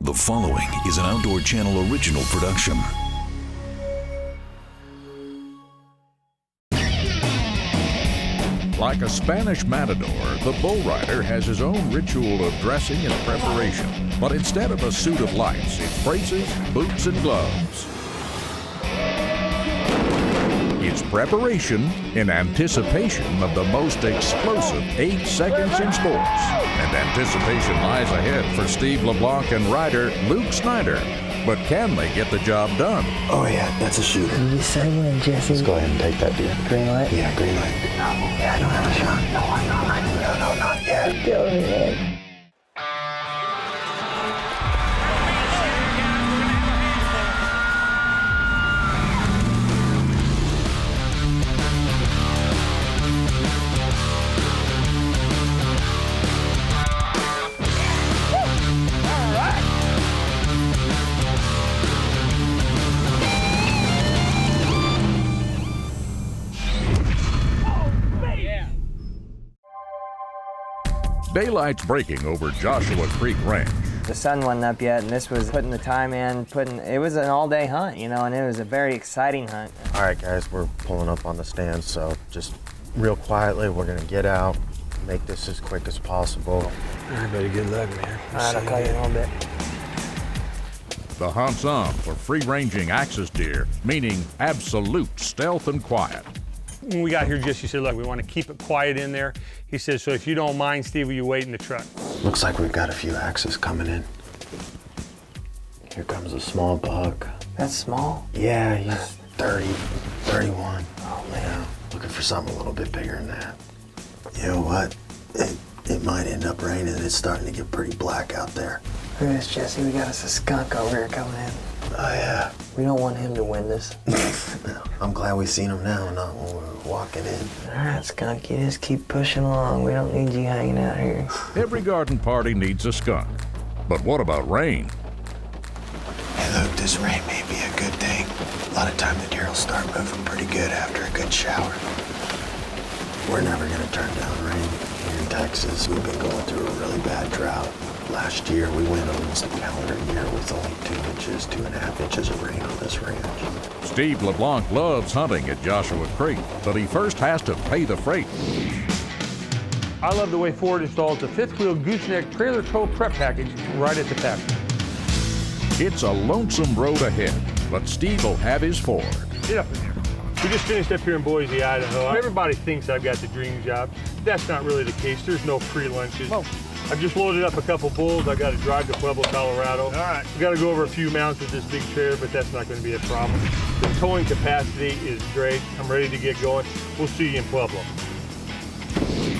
The following is an Outdoor Channel original production. Like a Spanish matador, the bull rider has his own ritual of dressing and preparation. But instead of a suit of lights, it's braces, boots, and gloves. It's preparation in anticipation of the most explosive 8 seconds in sports. And anticipation lies ahead for Steve LeBlanc and rider Luke Snyder. But can they get the job done? Oh yeah, that's a shooter. You say when, Jesse? Let's go ahead and take that deer. Green light? Yeah, green light. No, yeah, I don't have a shot. No, I'm not ready. No, not yet. Go ahead. Daylight's breaking over Joshua Creek Ranch. The sun wasn't up yet, and this was putting the time in, it was an all-day hunt, you know, and it was a very exciting hunt. All right, guys, we're pulling up on the stand, so just real quietly, we're gonna get out, make this as quick as possible. Everybody, good luck, man. All right, I'll call you in a little bit. The hunt's on for free-ranging axis deer, meaning absolute stealth and quiet. When we got here, Jesse said, look, we want to keep it quiet in there. He said, so if you don't mind, Steve, will you wait in the truck? Looks like we've got a few axes coming in. Here comes a small buck. That's small. Yeah, he's 30, 31. Oh, man. Looking for something a little bit bigger than that. You know what? It might end up raining. It's starting to get pretty black out there. Look at this, Jesse. We got us a skunk over here coming in. Oh, yeah. We don't want him to win this. I'm glad we seen him now, not when we were walking in. All right, skunk, you just keep pushing along. We don't need you hanging out here. Every garden party needs a skunk. But what about rain? Hey, Luke, this rain may be a good thing. A lot of time the deer will start moving pretty good after a good shower. We're never gonna turn down rain here in Texas. We've been going through a really bad drought. Last year, we went almost a calendar year with only 2.5 inches of rain on this ranch. Steve LeBlanc loves hunting at Joshua Creek, but he first has to pay the freight. I love the way Ford installs the fifth-wheel gooseneck trailer tow prep package right at the factory. It's a lonesome road ahead, but Steve will have his Ford. Get up in there. We just finished up here in Boise, Idaho. Everybody thinks I've got the dream job. That's not really the case. There's no free lunches. No. I've just loaded up a couple bulls. I got to drive to Pueblo, Colorado. All right. We got to go over a few mounts with this big trailer, but that's not going to be a problem. The towing capacity is great. I'm ready to get going. We'll see you in Pueblo.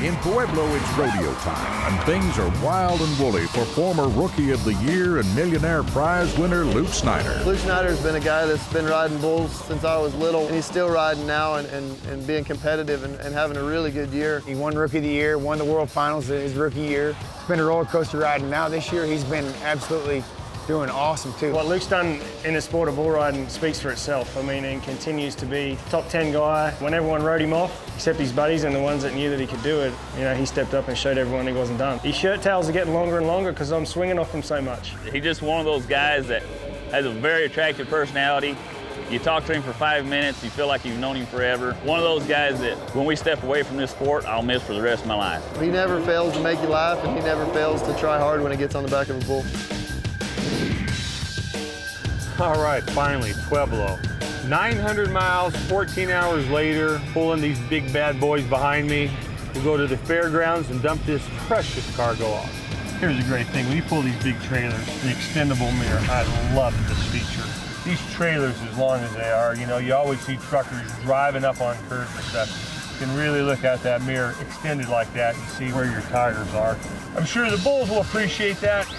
In Pueblo, it's rodeo time, and things are wild and woolly for former Rookie of the Year and Millionaire Prize winner Luke Snyder. Luke Snyder's been a guy that's been riding bulls since I was little, and he's still riding now and being competitive and having a really good year. He won Rookie of the Year, won the World Finals in his rookie year. It's been a roller coaster ride, and now this year he's been absolutely doing awesome too. What Luke's done in the sport of bull riding speaks for itself. I mean, and continues to be top 10 guy. When everyone wrote him off, except his buddies and the ones that knew that he could do it, you know, he stepped up and showed everyone he wasn't done. His shirt tails are getting longer and longer because I'm swinging off him so much. He's just one of those guys that has a very attractive personality. You talk to him for 5 minutes, you feel like you've known him forever. One of those guys that when we step away from this sport, I'll miss for the rest of my life. He never fails to make you laugh, and he never fails to try hard when he gets on the back of a bull. All right, finally, Pueblo. 900 miles, 14 hours later, pulling these big bad boys behind me. We'll go to the fairgrounds and dump this precious cargo off. Here's a great thing. When you pull these big trailers, the extendable mirror, I love this feature. These trailers, as long as they are, you know, you always see truckers driving up on curves and stuff. You can really look at that mirror extended like that and see where your tires are. I'm sure the bulls will appreciate that.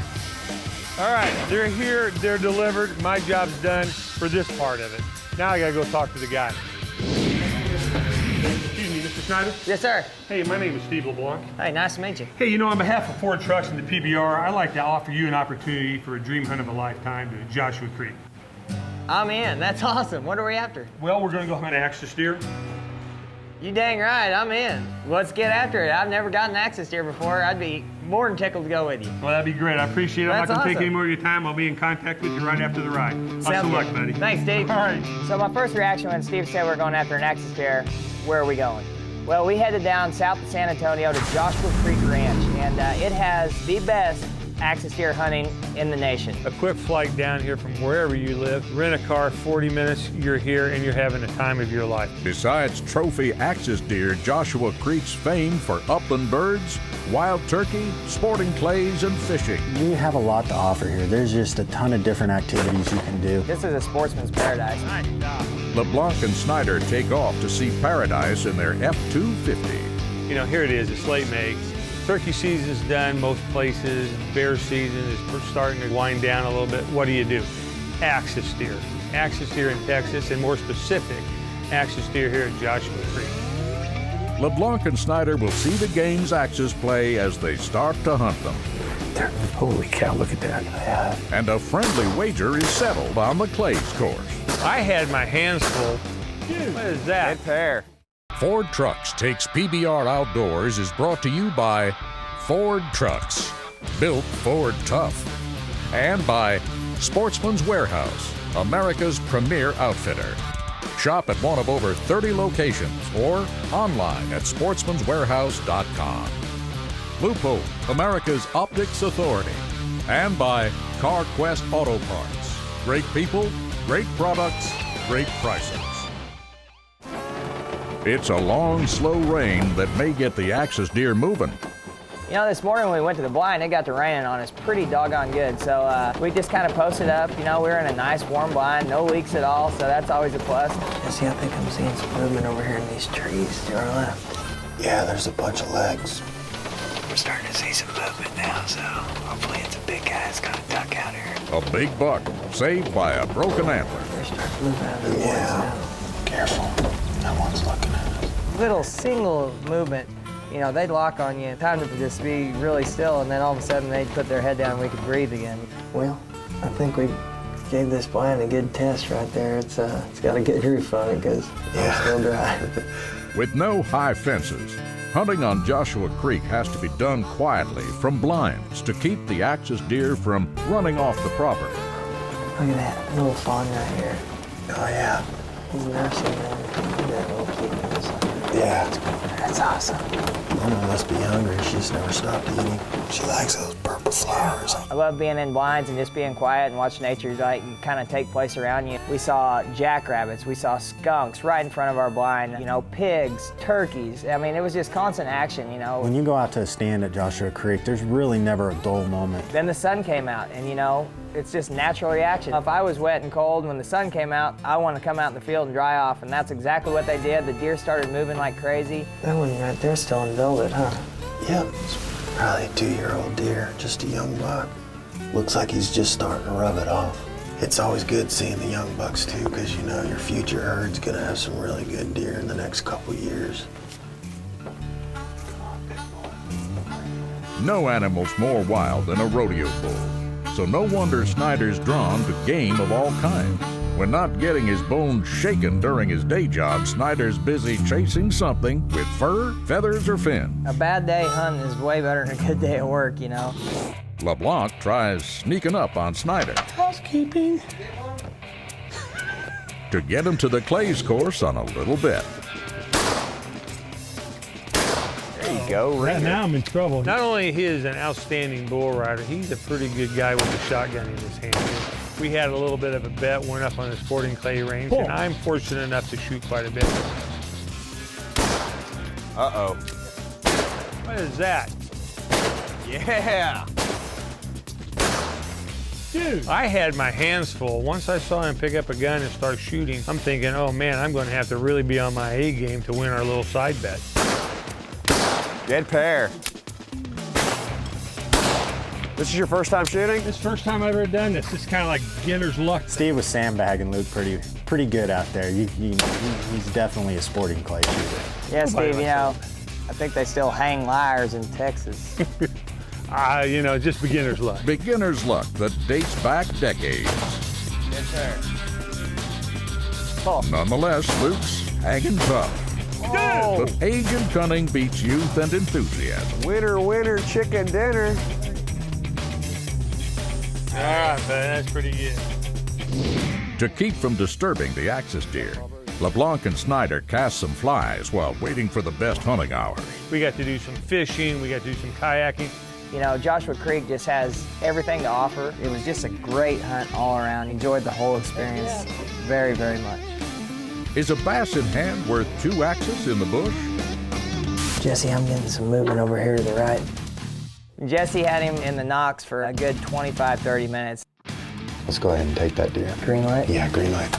All right, they're here, they're delivered. My job's done for this part of it. Now I gotta go talk to the guy. Excuse me, Mr. Snyder? Yes, sir. Hey, my name is Steve LeBlanc. Hey, nice to meet you. Hey, you know, on behalf of Ford Trucks and the PBR, I'd like to offer you an opportunity for a dream hunt of a lifetime to Joshua Creek. I'm in. That's awesome. What are we after? Well, we're gonna go hunt axis deer. You dang right, I'm in. Let's get after it. I've never gotten access here before. I'd be more than tickled to go with you. Well, that'd be great. I appreciate it. I'm That's not going to take awesome. any more of your time. I'll be in contact with you right after the ride. Lots of luck, buddy. Thanks, Steve. All right. So my first reaction when Steve said we're going after an axis deer, where are we going? Well, we headed down south of San Antonio to Joshua Creek Ranch, and it has the best axis deer hunting in the nation. A quick flight down here from wherever you live. Rent a car, 40 minutes, you're here, and you're having the time of your life. Besides trophy axis deer, Joshua Creek's famed for upland birds, wild turkey, sporting clays, and fishing. You have a lot to offer here. There's just a ton of different activities you can do. This is a sportsman's paradise. LeBlanc and Snyder take off to see paradise in their F-250. You know, here it is. It's late May. Turkey season's done most places. Bear season is starting to wind down a little bit. What do? Axis deer. Axis deer in Texas, and more specific, axis deer here at Joshua Creek. LeBlanc and Snyder will see the game's axis play as they start to hunt them. Holy cow, look at that. Yeah. And a friendly wager is settled on the clays course. I had my hands full. Dude, what is that? Good pair. Ford Trucks Takes PBR Outdoors is brought to you by Ford Trucks, built Ford tough, and by Sportsman's Warehouse, America's premier outfitter. Shop at one of over 30 locations or online at sportsmanswarehouse.com. Loophole, America's optics authority, and by CarQuest Auto Parts. Great people, great products, great prices. It's a long, slow rain that may get the axis deer moving. You know, this morning when we went to the blind, it got to raining on us pretty doggone good. So we just kind of posted up. You know, we were in a nice warm blind, no leaks at all, so that's always a plus. Jesse, I think I'm seeing some movement over here in these trees to our left. Yeah, there's a bunch of legs. We're starting to see some movement now, so hopefully it's a big guy that's gonna duck out here. A big buck saved by a broken antler. They're starting to move out of the woods now. Careful. No one's looking at us. Little single movement, you know, they'd lock on you. Time to just be really still, and then all of a sudden they'd put their head down and we could breathe again. Well, I think we gave this blind a good test right there. It's got a good roof on it because it's still dry. With no high fences, hunting on Joshua Creek has to be done quietly from blinds to keep the axis deer from running off the property. Look at that little fawn right here. Oh, yeah. He's nursing that little kitty. Yeah. That's awesome. Mama must be hungry. She's never stopped eating. She likes those purple flowers. I love being in blinds and just being quiet and watch nature like kind of take place around you. We saw jackrabbits, we saw skunks right in front of our blind, you know, pigs, turkeys. I mean, it was just constant action, you know. When you go out to a stand at Joshua Creek, there's really never a dull moment. Then the sun came out and, you know, it's just natural reaction. If I was wet and cold when the sun came out, I want to come out in the field and dry off, and that's exactly what they did. The deer started moving like crazy. That one right there still in velvet, huh? Yep. It's probably a 2-year-old deer, just a young buck. Looks like he's just starting to rub it off. It's always good seeing the young bucks too, because you know your future herd's gonna have some really good deer in the next couple years. No animal's more wild than a rodeo bull. So no wonder Snyder's drawn to game of all kinds. When not getting his bones shaken during his day job, Snyder's busy chasing something with fur, feathers, or fin. A bad day hunting is way better than a good day at work, you know. LeBlanc tries sneaking up on Snyder Housekeeping. to get him to the clays course on a little bet. Go Right now I'm in trouble. Not only he is an outstanding bull rider, he's a pretty good guy with a shotgun in his hand. We had a little bit of a bet, went up on the sporting clay range, and I'm fortunate enough to shoot quite a bit. Uh-oh. What is that? Yeah. Dude. I had my hands full. Once I saw him pick up a gun and start shooting, I'm thinking, oh man, I'm going to have to really be on my A game to win our little side bet. Good pair. This is your first time shooting? This is the first time I've ever done this. This is kind of like beginner's luck. Steve was sandbagging Luke pretty good out there. He's definitely a sporting clay shooter. Yeah, Steve, you know, I think they still hang liars in Texas. You know, just beginner's luck. Beginner's luck that dates back decades. Yes, sir. Oh. Nonetheless, Luke's hanging tough. But age and cunning beats youth and enthusiasm. Winner, winner, chicken dinner. All right, man, that's pretty good. To keep from disturbing the axis deer, LeBlanc and Snyder cast some flies while waiting for the best hunting hours. We got to do some fishing, we got to do some kayaking. You know, Joshua Creek just has everything to offer. It was just a great hunt all around. Enjoyed the whole experience very, very much. Is a bass in hand worth 2 axes in the bush? Jesse, I'm getting some movement over here to the right. Jesse had him in the nocks for a good 25, 30 minutes. Let's go ahead and take that deer. Green light? Yeah, green light.